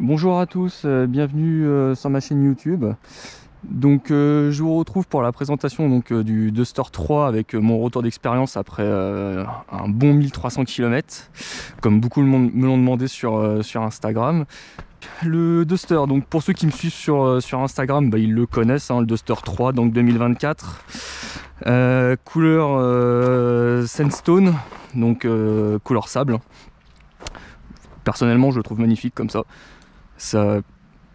Bonjour à tous, bienvenue sur ma chaîne YouTube. Donc je vous retrouve pour la présentation du Duster 3 avec mon retour d'expérience après un bon 1300 km, comme beaucoup me l'ont demandé sur Instagram. Le Duster, donc pour ceux qui me suivent sur Instagram, ils le connaissent, hein, le Duster 3, donc 2024. Couleur Sandstone, donc couleur sable. Personnellement, je le trouve magnifique comme ça.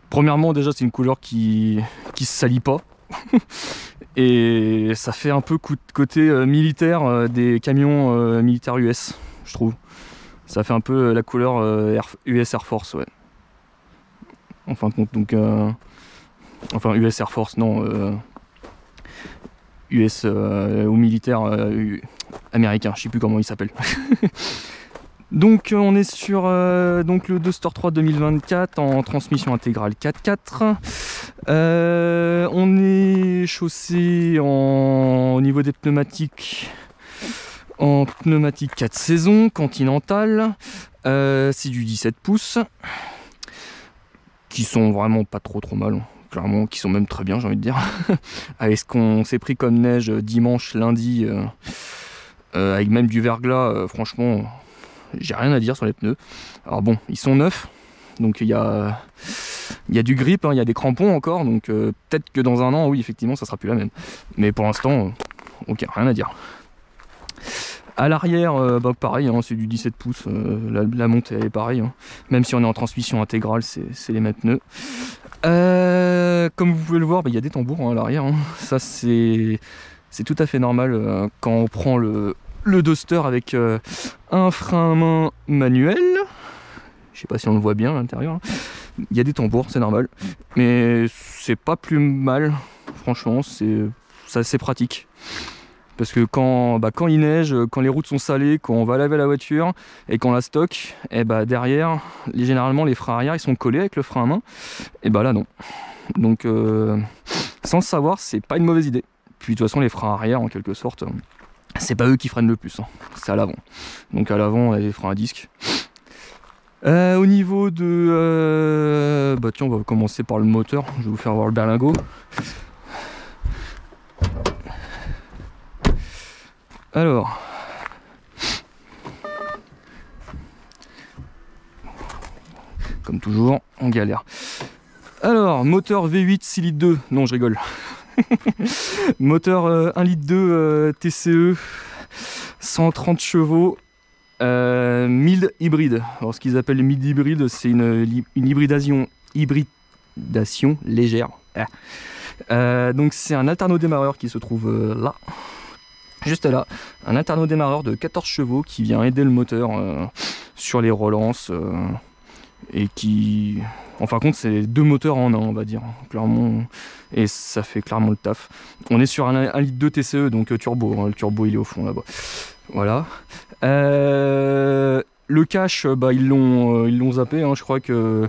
Premièrement, déjà, c'est une couleur qui se salit pas. Et ça fait un peu côté militaire des camions militaires US, je trouve. Ça fait un peu la couleur US Air Force, ouais. En fin de compte, donc... enfin, US Air Force, non. US ou militaire américain, je sais plus comment il s'appelle. Donc on est sur donc le Duster 3 2024 en transmission intégrale 4x4. On est chaussé au niveau des pneumatiques en pneumatique 4 saisons continentale. C'est du 17 pouces qui sont vraiment pas trop mal, clairement, qui sont même très bien, j'ai envie de dire. Avec ce qu'on s'est pris comme neige dimanche, lundi, avec même du verglas, franchement, j'ai rien à dire sur les pneus. Alors bon, ils sont neufs, donc il y a du grip, hein, il y a des crampons encore, donc peut-être que dans un an, oui, effectivement, ça sera plus la même. Mais pour l'instant, ok, rien à dire. À l'arrière, pareil, hein, c'est du 17 pouces, la montée elle est pareille, hein. Même si on est en transmission intégrale, c'est les mêmes pneus. Comme vous pouvez le voir, il y a des tambours, hein, à l'arrière, hein. Ça c'est tout à fait normal quand on prend le Duster avec un frein à main manuel. Je sais pas si on le voit bien à l'intérieur, hein. Il y a des tambours, c'est normal, mais c'est pas plus mal, franchement, c'est assez pratique. Parce que quand il neige, quand les routes sont salées, quand on va laver la voiture et qu'on la stocke, et derrière, généralement les freins arrière ils sont collés avec le frein à main, et là non. Donc sans le savoir, c'est pas une mauvaise idée. Puis de toute façon les freins arrière en quelque sorte, c'est pas eux qui freinent le plus, hein. C'est à l'avant. Donc à l'avant, on a les freins à disque. Au niveau de... tiens, on va commencer par le moteur. Je vais vous faire voir le berlingot. Alors... Comme toujours, on galère. Alors, moteur V8 6 litres 2. Non, je rigole. Moteur 1 litre 2 TCE, 130 chevaux, mild hybride. Alors ce qu'ils appellent mild hybride, c'est une hybridation légère. Donc c'est un alterno-démarreur qui se trouve là, juste là. Un alterno-démarreur de 14 chevaux qui vient aider le moteur sur les relances et qui... En fin de compte, c'est deux moteurs en un, on va dire, clairement, et ça fait clairement le taf. On est sur un litre 2 TCE, donc turbo, hein, le turbo il est au fond là-bas. Voilà. Le cache, ils l'ont zappé, hein, je crois que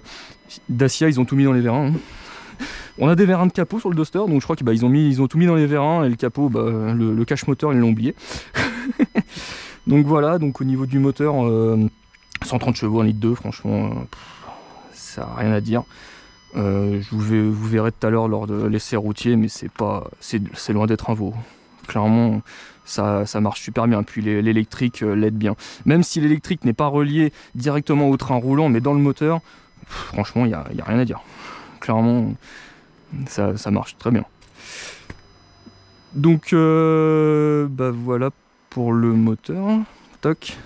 Dacia, ils ont tout mis dans les vérins, hein. On a des vérins de capot sur le Duster, donc je crois qu'ils ont tout mis dans les vérins, et le capot, le cache moteur, ils l'ont oublié. Donc voilà, donc au niveau du moteur, 130 chevaux, 1 litre 2, franchement... ça n'a rien à dire. Vous verrez tout à l'heure lors de l'essai routier, mais c'est loin d'être un veau. Clairement, ça marche super bien. Puis l'électrique l'aide bien. Même si l'électrique n'est pas relié directement au train roulant, mais dans le moteur, franchement, il n'y a rien à dire. Clairement, ça marche très bien. Donc, voilà pour le moteur. Toc.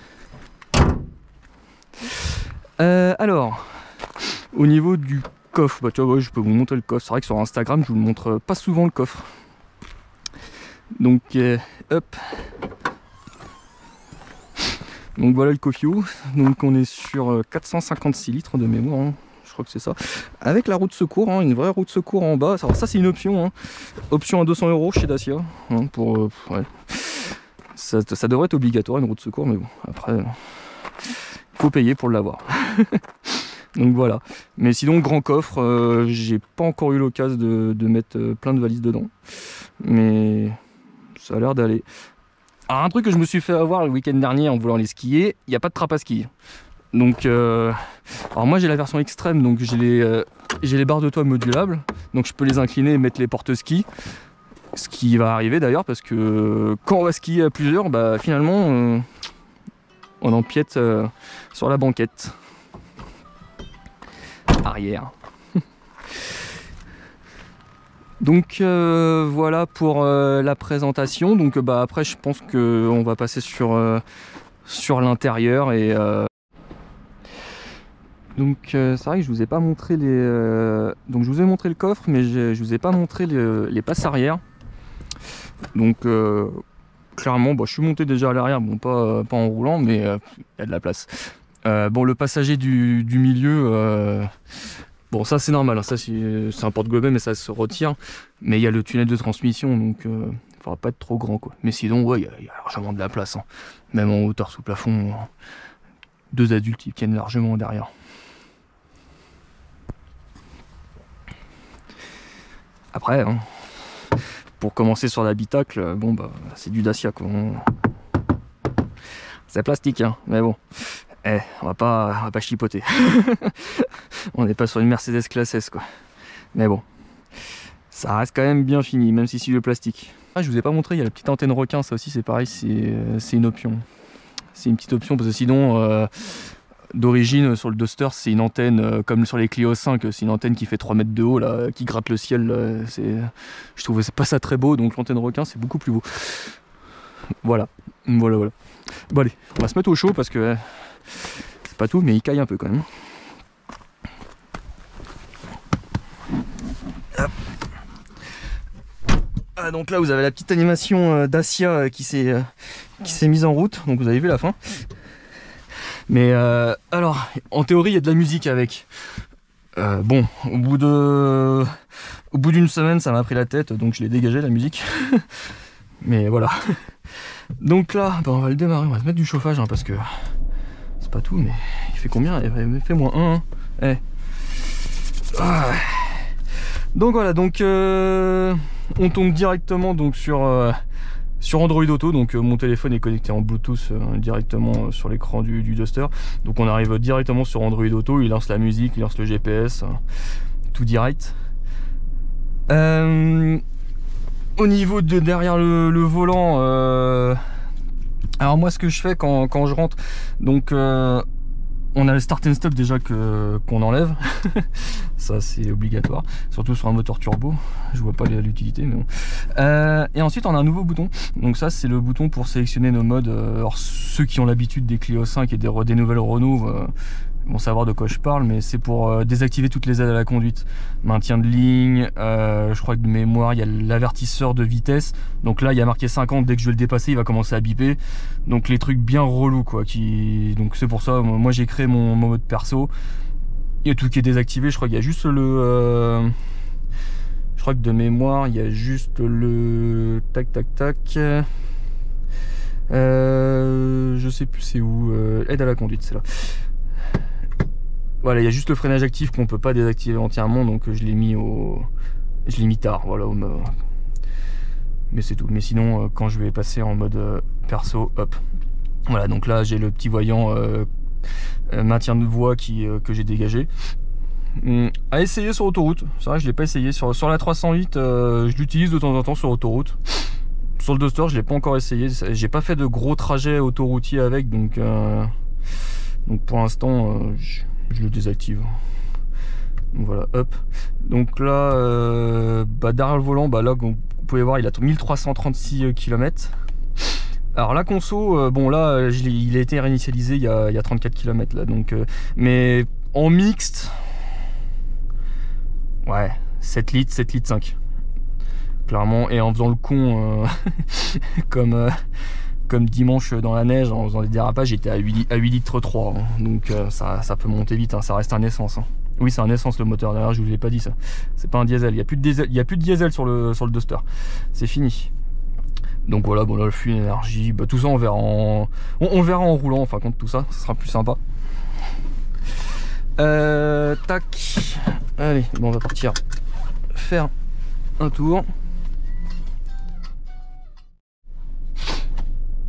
Alors... Au niveau du coffre, tu vois, je peux vous montrer le coffre. C'est vrai que sur Instagram, je vous le montre pas souvent le coffre. Donc, hop. Donc voilà le coffio. Donc on est sur 456 litres de mémoire, hein. Je crois que c'est ça. Avec la roue de secours, hein, une vraie roue de secours en bas. Alors ça c'est une option, hein. Option à 200 € chez Dacia. Hein, ouais. Ça devrait être obligatoire une roue de secours, mais bon, après, faut payer pour l'avoir. Donc voilà, mais sinon grand coffre, j'ai pas encore eu l'occasion de mettre plein de valises dedans, mais ça a l'air d'aller. Alors un truc que je me suis fait avoir le week-end dernier en voulant aller skier, il n'y a pas de trappe à ski. Donc, alors moi j'ai la version extrême, donc j'ai les barres de toit modulables, donc je peux les incliner et mettre les porte-skis. Ce qui va arriver d'ailleurs parce que quand on va skier à plusieurs, bah finalement on empiète sur la banquette arrière. Donc voilà pour la présentation. Donc bah après je pense qu'on va passer sur l'intérieur et donc c'est vrai que je vous ai pas montré les donc je vous ai montré le coffre, mais je vous ai pas montré les passes arrière. Donc clairement bah, je suis monté déjà à l'arrière, bon pas en roulant, mais il y a de la place. Bon, le passager du milieu, bon ça c'est normal, hein, ça c'est un porte-gobelet mais ça se retire, mais il y a le tunnel de transmission, donc il faudra pas être trop grand quoi. Mais sinon ouais, il y a largement de la place, hein. Même en hauteur sous plafond, 2 adultes ils tiennent largement derrière. Après hein, pour commencer sur l'habitacle, bon bah c'est du Dacia quoi. C'est plastique hein, mais bon. On va pas chipoter. On n'est pas sur une Mercedes classe S quoi. Mais bon, ça reste quand même bien fini, même si c'est le plastique. Ah, je vous ai pas montré, il y a la petite antenne requin, ça aussi c'est pareil, c'est une option. C'est une petite option parce que sinon, d'origine sur le Duster, c'est une antenne comme sur les Clio 5, c'est une antenne qui fait 3 mètres de haut, là, qui gratte le ciel. Je trouvais pas ça très beau, donc l'antenne requin c'est beaucoup plus beau. Voilà. Bon allez, on va se mettre au chaud parce que c'est pas tout, mais il caille un peu quand même. Hop. Ah, donc là vous avez la petite animation Dacia qui s'est mise en route, donc vous avez vu la fin. Mais alors, en théorie il y a de la musique avec. Bon, au bout d'une semaine ça m'a pris la tête, donc je l'ai dégagé la musique. Mais voilà. Donc là, bah, on va le démarrer, on va se mettre du chauffage hein, parce que c'est pas tout, mais il fait combien? Il fait -1 hein. Eh. Ah. Donc voilà, donc on tombe directement donc sur Android Auto, donc mon téléphone est connecté en Bluetooth directement sur l'écran du Duster. Donc on arrive directement sur Android Auto, il lance la musique, il lance le GPS, tout direct. Au niveau de derrière le volant, alors moi ce que je fais quand je rentre, donc on a le start and stop déjà qu'on enlève. Ça c'est obligatoire, surtout sur un moteur turbo, je vois pas l'utilité mais bon. Et ensuite on a un nouveau bouton, donc ça c'est le bouton pour sélectionner nos modes. Alors ceux qui ont l'habitude des Clio 5 et des nouvelles Renault vont savoir de quoi je parle, mais c'est pour désactiver toutes les aides à la conduite, maintien de ligne, je crois que de mémoire il y a l'avertisseur de vitesse, donc là il y a marqué 50, dès que je vais le dépasser il va commencer à biper, donc les trucs bien relous quoi, donc c'est pour ça moi j'ai créé mon mode perso. Il y a tout qui est désactivé, je crois qu'il y a juste je crois que de mémoire il y a juste le tac je sais plus c'est où, aide à la conduite, c'est là. Voilà, il y a juste le freinage actif qu'on peut pas désactiver entièrement, donc je l'ai mis tard, voilà, mais c'est tout. Mais sinon, quand je vais passer en mode perso, hop. Voilà, donc là j'ai le petit voyant maintien de voie que j'ai dégagé. À essayer sur autoroute, c'est vrai que je l'ai pas essayé sur la 308, je l'utilise de temps en temps sur autoroute. Sur le Duster, je l'ai pas encore essayé, j'ai pas fait de gros trajets autoroutiers avec, donc pour l'instant je le désactive. Donc voilà, hop. Donc là, derrière le volant, là vous pouvez voir, il a 1336 km. Alors la conso, bon là, il a été réinitialisé il y a 34 km là, donc mais en mixte, ouais, 7 litres 5. Clairement, et en faisant le con comme dimanche dans la neige, en faisant des dérapages, j'étais à 8 litres 3, hein. Donc ça peut monter vite, hein. Ça reste un essence, hein. Oui, c'est un essence le moteur derrière, je vous ai pas dit ça. C'est pas un diesel, il n'y a plus de diesel sur le Duster. C'est fini. Donc voilà, bon là le flux d'énergie, tout ça on verra on verra en roulant, enfin compte tout ça, ça sera plus sympa. Tac. Allez, bon, on va partir faire un tour.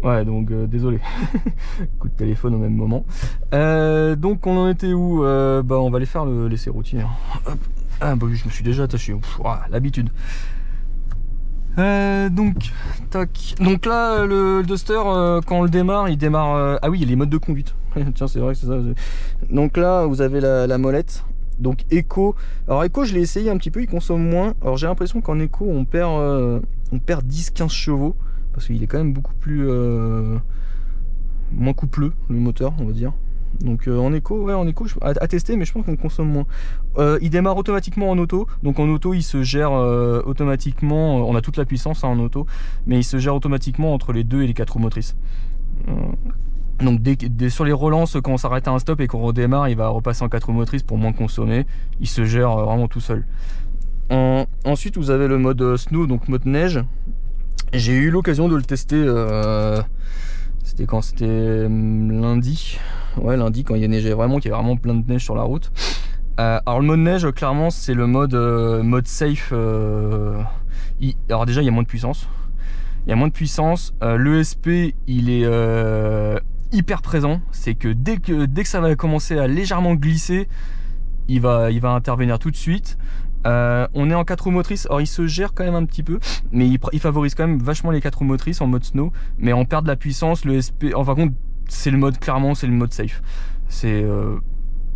Ouais, donc désolé. Coup de téléphone au même moment. Donc on en était où? Bah on va aller faire l'essai routier. Hop. Ah bah oui, je me suis déjà attaché. L'habitude. Donc, tac. Donc là, le Duster, quand on le démarre, il démarre. Ah oui, il y a les modes de conduite. Tiens, c'est vrai que c'est ça. Donc là, vous avez la molette. Donc Eco. Alors Eco, je l'ai essayé un petit peu, il consomme moins. Alors j'ai l'impression qu'en Eco, on perd 10-15 chevaux. Parce qu'il est quand même beaucoup plus moins coupleux, le moteur, on va dire. Donc en éco, ouais, en éco à tester, mais je pense qu'on consomme moins. Il démarre automatiquement en auto, donc en auto il se gère automatiquement. On a toute la puissance hein, en auto, mais il se gère automatiquement entre les 2 et les 4 roues motrices. Donc sur les relances, quand on s'arrête à un stop et qu'on redémarre, il va repasser en 4 roues motrices pour moins consommer. Il se gère vraiment tout seul. Ensuite, vous avez le mode snow, donc mode neige. J'ai eu l'occasion de le tester. C'était quand? C'était lundi. Ouais, lundi, quand il neigeait vraiment, qu'il y avait vraiment plein de neige sur la route. Alors le mode neige, clairement, c'est le mode safe. Alors déjà, il y a moins de puissance. Il y a moins de puissance. L'ESP, il est hyper présent. C'est que dès que ça va commencer à légèrement glisser, il va intervenir tout de suite. On est en 4 roues motrices, alors il se gère quand même un petit peu, mais il favorise quand même vachement les 4 roues motrices en mode snow, mais on perd de la puissance, le SP, enfin contre c'est le mode, clairement c'est le mode safe. C'est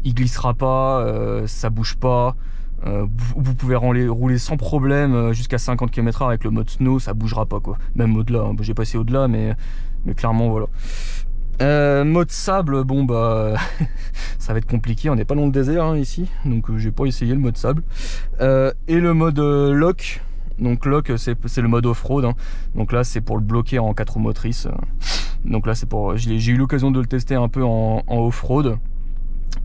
il glissera pas, ça bouge pas, vous pouvez rouler sans problème jusqu'à 50 km/h avec le mode snow, ça bougera pas quoi, même au-delà, hein. J'ai passé au-delà, mais clairement voilà. Mode sable, bon bah ça va être compliqué, on n'est pas dans le désert hein, ici, donc j'ai pas essayé le mode sable. Et le mode lock, donc lock c'est le mode off-road, hein. Donc là c'est pour le bloquer en 4 roues motrices. Donc là c'est pour, j'ai eu l'occasion de le tester un peu en off-road.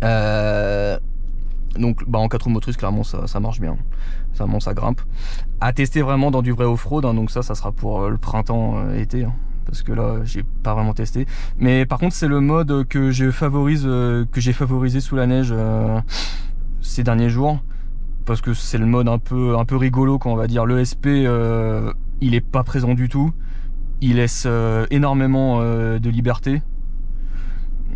Donc bah en 4 roues motrices clairement ça marche bien, ça grimpe. À tester vraiment dans du vrai off-road, hein, donc ça sera pour le printemps été. Hein. Parce que là j'ai pas vraiment testé, mais par contre c'est le mode que j'ai favorisé sous la neige ces derniers jours, parce que c'est le mode un peu rigolo quand on va dire. L'ESP il est pas présent du tout, il laisse énormément de liberté.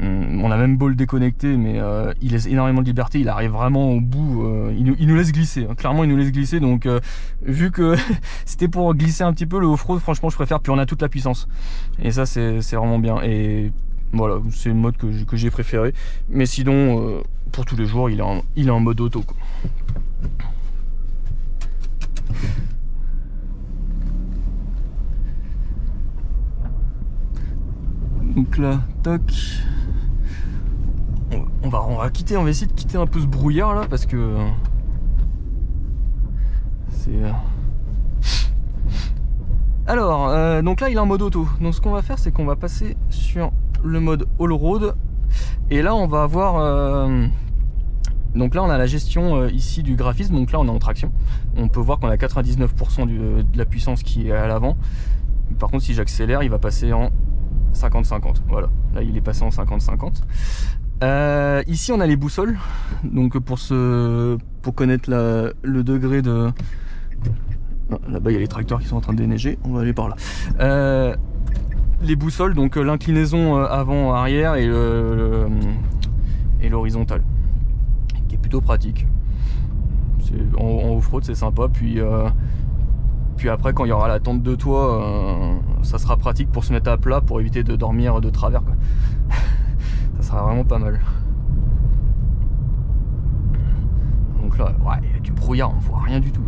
On a même beau le déconnecter, mais il laisse énormément de liberté, il arrive vraiment au bout, il nous laisse glisser, hein. Clairement il nous laisse glisser, donc vu que c'était pour glisser un petit peu, le off-road franchement je préfère, puis on a toute la puissance, et ça c'est vraiment bien, et voilà, c'est le mode que j'ai préféré, mais sinon pour tous les jours il est en mode auto quoi. Donc là, toc. On va essayer de quitter un peu ce brouillard là parce que c'est. Alors, donc là il est en mode auto. Donc ce qu'on va faire, c'est qu'on va passer sur le mode all road et là on va avoir. Donc là on a la gestion ici du graphisme. Donc là on est en traction. On peut voir qu'on a 99% de la puissance qui est à l'avant. Par contre, si j'accélère, il va passer en 50-50. Voilà. Là il est passé en 50-50. Ici on a les boussoles, donc pour connaître le degré de... Là-bas il y a les tracteurs qui sont en train de déneiger, on va aller par là. Les boussoles, donc l'inclinaison avant-arrière et l'horizontale, qui est plutôt pratique. En off-road c'est sympa, puis après quand il y aura la tente de toit, ça sera pratique pour se mettre à plat pour éviter de dormir de travers quoi. Ça sera vraiment pas mal. Donc là, ouais, il y a du brouillard, on voit rien du tout.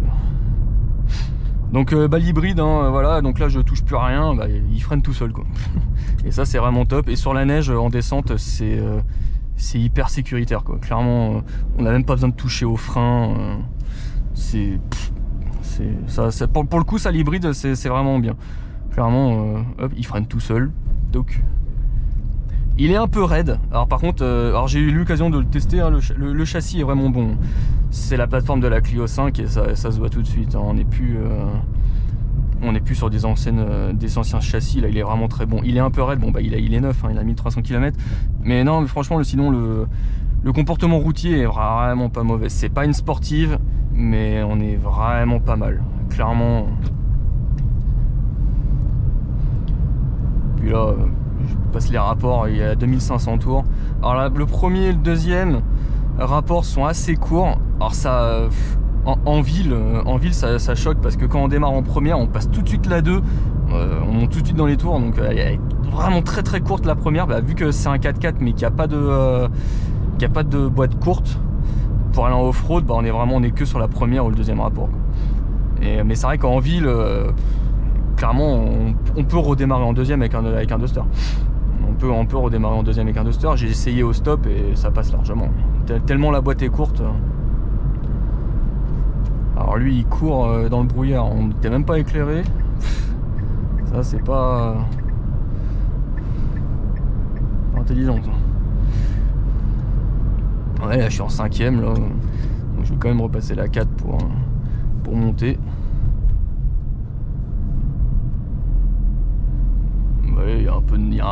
Donc l'hybride, hein, voilà, donc là je touche plus à rien, bah, il freine tout seul quoi. Et ça c'est vraiment top. Et sur la neige en descente, c'est hyper sécuritaire quoi. Clairement, on n'a même pas besoin de toucher au frein. Pour le coup, ça l'hybride, c'est vraiment bien. Clairement, hop, il freine tout seul. Donc il est un peu raide. Alors par contre, j'ai eu l'occasion de le tester, hein, le châssis est vraiment bon. C'est la plateforme de la Clio 5 et ça se voit tout de suite, hein. On n'est plus sur des anciens châssis, là il est vraiment très bon. Il est un peu raide, bon bah il est neuf, hein, il a 1300 km. Mais non, mais franchement sinon le comportement routier est vraiment pas mauvais. C'est pas une sportive, mais on est vraiment pas mal. Clairement. celui-là, je passe les rapports, il y a 2500 tours. Alors là, le premier et le deuxième rapports sont assez courts. Alors ça, en ville ça choque parce que quand on démarre en première, on passe tout de suite la 2, on monte tout de suite dans les tours, donc elle est vraiment très très courte la première, vu que c'est un 4x4 mais qu'il n'y a pas de boîte courte pour aller en off-road, on est que sur la première ou le deuxième rapport, quoi. Mais c'est vrai qu'en ville, clairement on peut redémarrer en deuxième avec un Duster. On peut redémarrer en deuxième avec un Duster. J'ai essayé au stop et ça passe largement. Tellement la boîte est courte. Alors lui il court dans le brouillard, on n'était même pas éclairé. Ça c'est pas intelligent ça. Ouais, là je suis en 5ème là. Donc je vais quand même repasser la 4 pour monter. Ouais, il y a un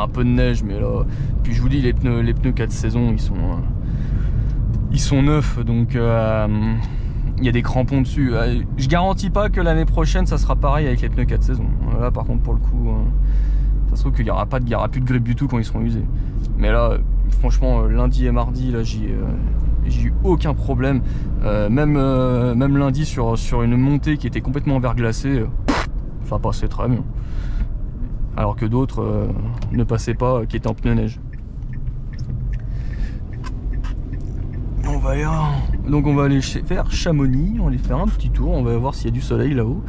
peu de neige, mais là. Puis je vous dis, les pneus 4 saisons, ils sont neufs, donc il y a des crampons dessus. Je garantis pas que l'année prochaine ça sera pareil avec les pneus 4 saisons. Là par contre pour le coup, ça se trouve qu'il y aura plus de grippe du tout quand ils seront usés. Mais là, franchement, lundi et mardi, là j'ai eu aucun problème. Même lundi sur une montée qui était complètement verglacée, ça passait très bien. Alors que d'autres ne passaient pas, qui étaient en pneus neige. Donc on va aller faire Chamonix, on va aller faire un petit tour, on va voir s'il y a du soleil là-haut,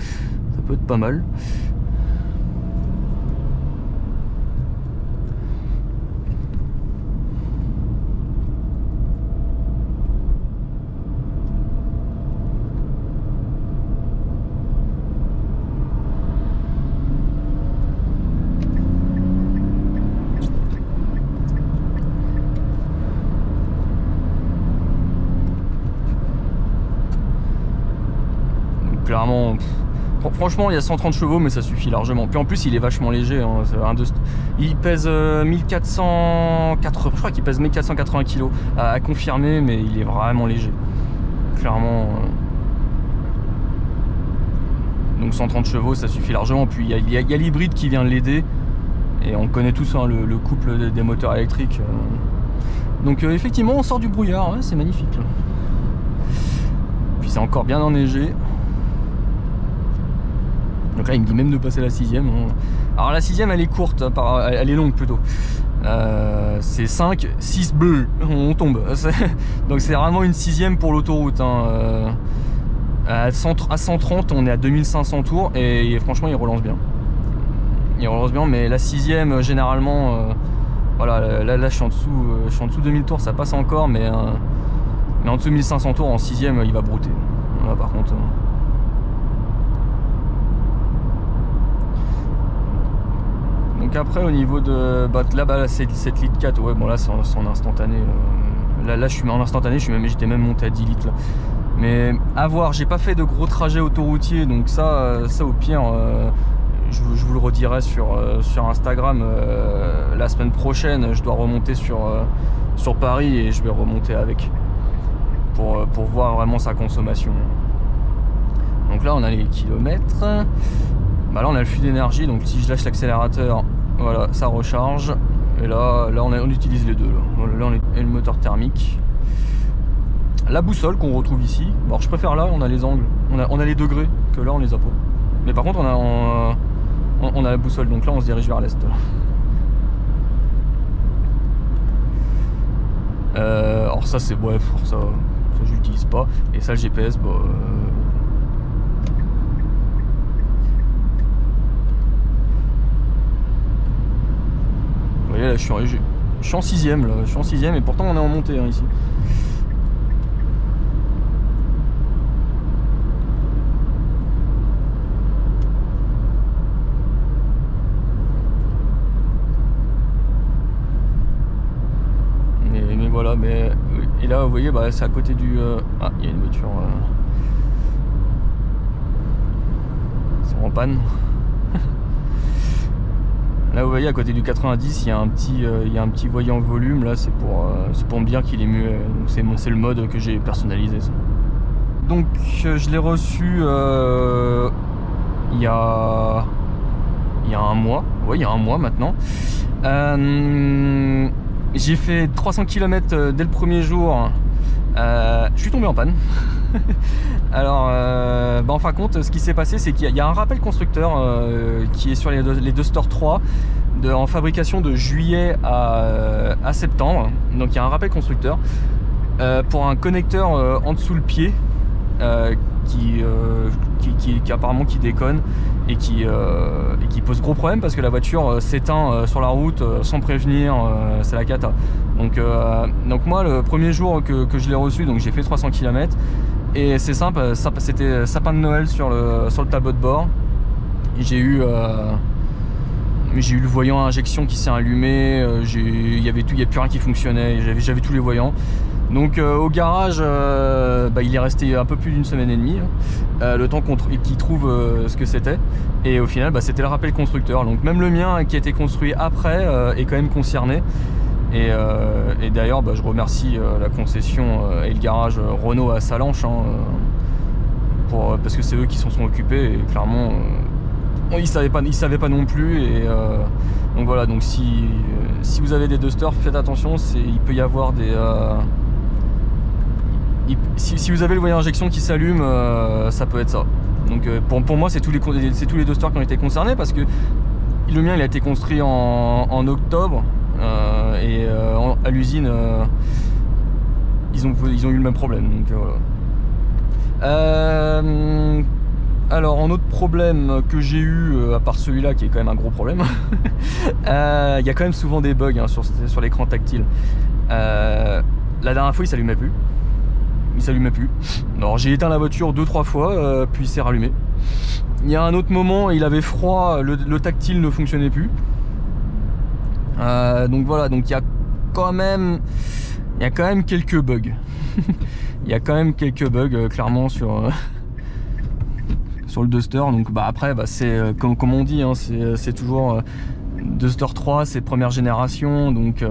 ça peut être pas mal. Clairement, franchement il y a 130 chevaux mais ça suffit largement. Puis en plus il est vachement léger, hein. Il pèse 1480, je crois qu'il pèse 1480 kg à confirmer, mais il est vraiment léger. Clairement. Donc 130 chevaux ça suffit largement. Puis il y a l'hybride qui vient l'aider. Et on connaît tous, hein, le couple des moteurs électriques. Donc effectivement on sort du brouillard, ouais, c'est magnifique là. Puis c'est encore bien enneigé. Donc là il me dit même de passer la 6ème. Alors la 6ème elle est courte, elle est longue plutôt. C'est 5, 6 bleus, on tombe. Donc c'est vraiment une 6ème pour l'autoroute, hein. À 130 on est à 2500 tours et franchement il relance bien. Il relance bien, mais la 6ème généralement, voilà, là je suis en dessous 2000 tours, ça passe encore, mais en dessous de 1500 tours en 6ème il va brouter. Là par contre. Donc après au niveau de là c'est 7 litres 4, ouais bon là c'est en instantané. Là je suis en instantané, j'étais même monté à 10 litres là. Mais à voir, j'ai pas fait de gros trajets autoroutiers, donc ça au pire je vous le redirai sur Instagram. La semaine prochaine je dois remonter sur Paris et je vais remonter avec pour voir vraiment sa consommation. Donc là on a les kilomètres. Là on a le flux d'énergie, donc si je lâche l'accélérateur, voilà, ça recharge. Et là on utilise les deux. Là on est le moteur thermique. La boussole qu'on retrouve ici. Alors je préfère là, on a les angles, on a les degrés, que là on les a pas. Mais par contre on a la boussole, donc là on se dirige vers l'est. Alors ça c'est bref, ça je l'utilise pas. Et ça le GPS, vous voyez là je suis en 6ème là, je suis en 6ème et pourtant on est en montée, hein, ici. Mais voilà, et là vous voyez c'est à côté du ah il y a une voiture c'est en panne. Là vous voyez à côté du 90 il y a un petit voyant volume, là c'est pour me dire qu'il est muet. C'est le mode que j'ai personnalisé ça. Donc je l'ai reçu il y a il y a un mois, ouais il y a un mois maintenant. J'ai fait 300 km dès le premier jour. Je suis tombé en panne. Alors en fin de compte, ce qui s'est passé, c'est qu'il y a un rappel constructeur qui est sur les Duster 3 en fabrication de juillet à septembre. Donc il y a un rappel constructeur pour un connecteur en dessous le pied qui apparemment qui déconne et qui pose gros problème parce que la voiture s'éteint sur la route sans prévenir, c'est la cata. Donc moi le premier jour que je l'ai reçu, donc j'ai fait 300 km et c'est simple, c'était sapin de Noël sur le tableau de bord. J'ai eu le voyant à injection qui s'est allumé, il n'y avait plus rien qui fonctionnait, j'avais tous les voyants. Donc au garage, il est resté un peu plus d'une semaine et demie, le temps qu'il trouve ce que c'était. Et au final, c'était le rappel constructeur. Donc même le mien qui a été construit après est quand même concerné. Et d'ailleurs, je remercie la concession et le garage Renault à Salanches parce que c'est eux qui s'en sont occupés. Et clairement, ils savaient pas non plus. Et donc voilà. Donc si vous avez des Duster, faites attention. Il peut y avoir des si vous avez le voyant injection qui s'allume, ça peut être ça. Donc pour moi, c'est tous les Duster qui ont été concernés parce que le mien il a été construit en octobre et à l'usine ils ont eu le même problème. Donc voilà. Alors un autre problème que j'ai eu, à part celui-là qui est quand même un gros problème, il y a quand même souvent des bugs sur l'écran tactile. La dernière fois il s'allumait plus. Alors j'ai éteint la voiture 2-3 fois, puis il s'est rallumé. Il y a un autre moment, il avait froid, le tactile ne fonctionnait plus. Donc voilà, donc il y a quand même quelques bugs. Il y a quand même quelques bugs clairement sur le Duster. Donc après c'est comme on dit, c'est toujours Duster 3, c'est première génération, donc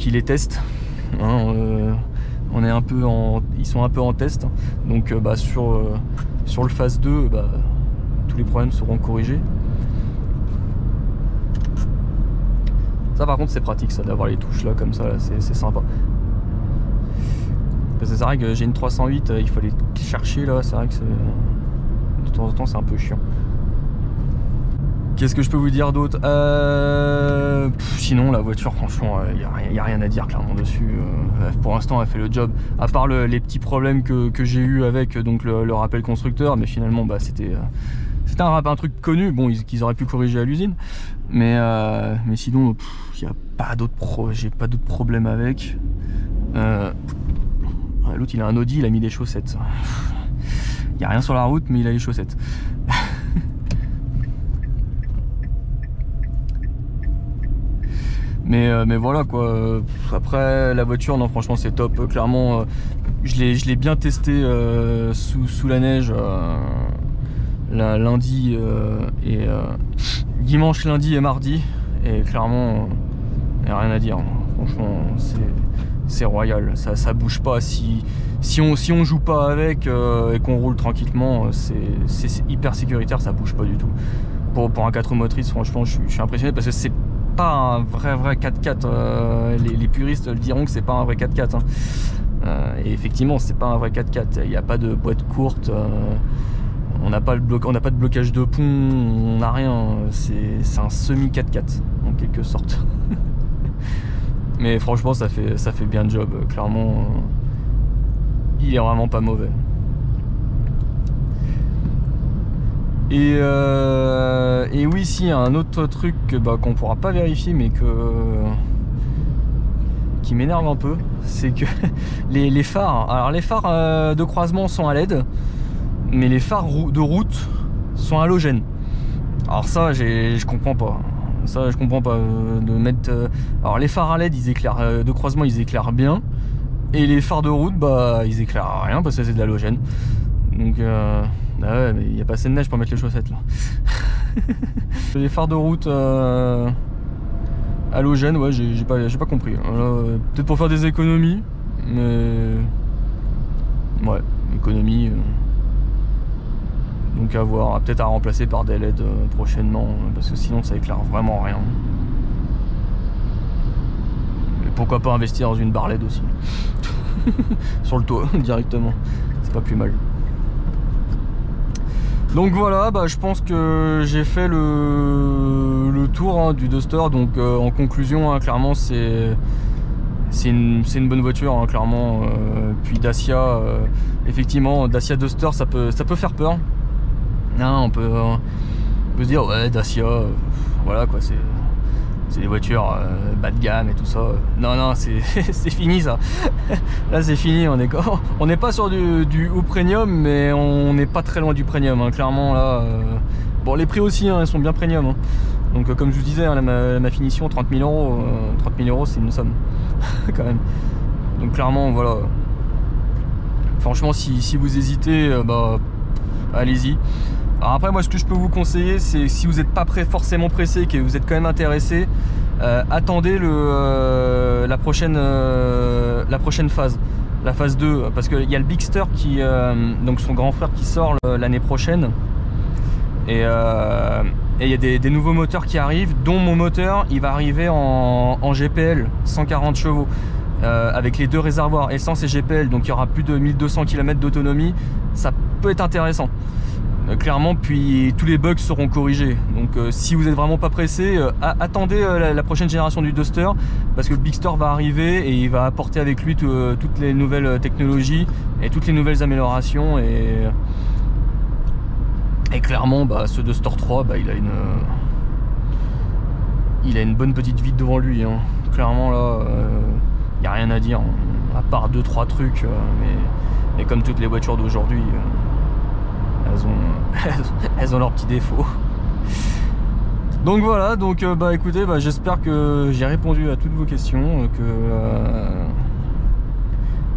il les teste. Ils sont un peu en test, donc sur le phase 2, tous les problèmes seront corrigés. Ça par contre c'est pratique ça, d'avoir les touches là comme ça, c'est sympa. Parce que c'est vrai que j'ai une 308, il faut aller chercher là, c'est vrai que de temps en temps c'est un peu chiant. Qu'est-ce que je peux vous dire d'autre? Sinon la voiture franchement il n'y a rien à dire clairement dessus. Pour l'instant elle fait le job, à part les petits problèmes que j'ai eu avec donc le rappel constructeur, mais finalement c'était un truc connu, bon qu'ils auraient pu corriger à l'usine, mais sinon j'ai pas d'autres problèmes avec. L'autre il a un Audi, il a mis des chaussettes. Il n'y a rien sur la route mais il a les chaussettes. Mais voilà quoi. Après la voiture, non franchement c'est top. Clairement je l'ai bien testé sous la neige lundi et dimanche, lundi et mardi, et clairement il n'y a rien à dire. Franchement c'est royal, ça bouge pas. Si on joue pas avec et qu'on roule tranquillement, c'est hyper sécuritaire, ça bouge pas du tout. Pour un 4 motrices, franchement je suis impressionné parce que c'est pas un vrai 4x4. Les puristes le diront que c'est pas un vrai 4x4. Et effectivement, c'est pas un vrai 4x4. Il n'y a pas de boîte courte. On n'a pas de blocage de pont. On n'a rien. C'est un semi 4x4 en quelque sorte. Mais franchement, ça fait bien le job. Clairement, il est vraiment pas mauvais. Et oui, si, un autre truc qu'on pourra pas vérifier mais qui m'énerve un peu, c'est que les phares, alors les phares de croisement sont à LED, mais les phares de route sont halogènes. Alors ça je comprends pas. Ça je comprends pas de mettre. Alors les phares à LED ils éclairent de croisement, ils éclairent bien, et les phares de route ils éclairent rien parce que c'est de l'halogène. Donc ah ouais, mais il n'y a pas assez de neige pour mettre les chaussettes là. Les phares de route halogène, ouais, j'ai pas compris. Peut-être pour faire des économies, mais ouais, économie. Donc à voir, peut-être à remplacer par des LED prochainement, parce que sinon ça éclaire vraiment rien. Et pourquoi pas investir dans une barre LED aussi. Sur le toit directement, c'est pas plus mal. Donc voilà, je pense que j'ai fait le tour du Duster. Donc en conclusion, clairement c'est une bonne voiture, clairement. Puis Dacia, effectivement, Dacia Duster, ça peut faire peur. On peut se dire ouais, Dacia, voilà quoi, c'est des voitures bas de gamme et tout ça. Non, c'est fini ça. Là c'est fini, on n'est pas sur du haut premium, mais on n'est pas très loin du premium, clairement là. Bon, les prix aussi, ils sont bien premium. Donc comme je vous disais, ma finition, 30 000 euros. 30 000 euros, c'est une somme quand même. Donc clairement, voilà. Franchement, si vous hésitez, allez-y. Alors après, moi, ce que je peux vous conseiller, c'est si vous n'êtes pas forcément pressé, que vous êtes quand même intéressé, attendez la prochaine phase, la phase 2, parce qu'il y a le Bigster qui, donc son grand frère, qui sort l'année prochaine, et il y a des nouveaux moteurs qui arrivent, dont mon moteur, il va arriver en GPL, 140 chevaux. Avec les deux réservoirs essence et GPL, donc il y aura plus de 1200 km d'autonomie. Ça peut être intéressant, clairement. Puis tous les bugs seront corrigés, donc si vous êtes vraiment pas pressé, attendez la prochaine génération du Duster, parce que le Bigster va arriver et il va apporter avec lui toutes les nouvelles technologies et toutes les nouvelles améliorations, et clairement ce Duster 3, il a une bonne petite vie devant lui, clairement là. Y a rien à dire, à part 2-3 trucs, mais comme toutes les voitures d'aujourd'hui, elles ont leurs petits défauts. Donc voilà, donc écoutez, j'espère que j'ai répondu à toutes vos questions,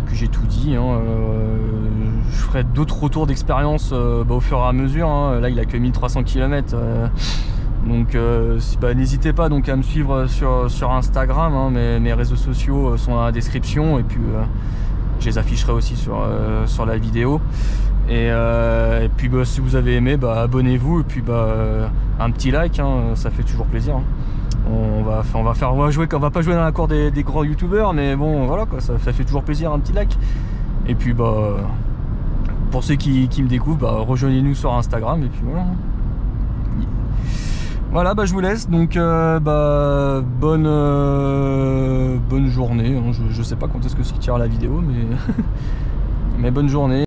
que j'ai tout dit. Je ferai d'autres retours d'expérience au fur et à mesure. Là, il a que 1300 km. Donc n'hésitez pas donc à me suivre sur Instagram, mes réseaux sociaux sont dans la description, et puis je les afficherai aussi sur la vidéo, et puis si vous avez aimé, abonnez-vous, et puis un petit like, ça fait toujours plaisir. On va pas jouer dans la cour des gros youtubeurs, mais bon voilà quoi, ça fait toujours plaisir, un petit like. Et puis pour ceux qui me découvrent, rejoignez-nous sur Instagram, et puis voilà. Voilà, je vous laisse, donc bonne journée. Je sais pas quand est-ce que sortira la vidéo, mais bonne journée.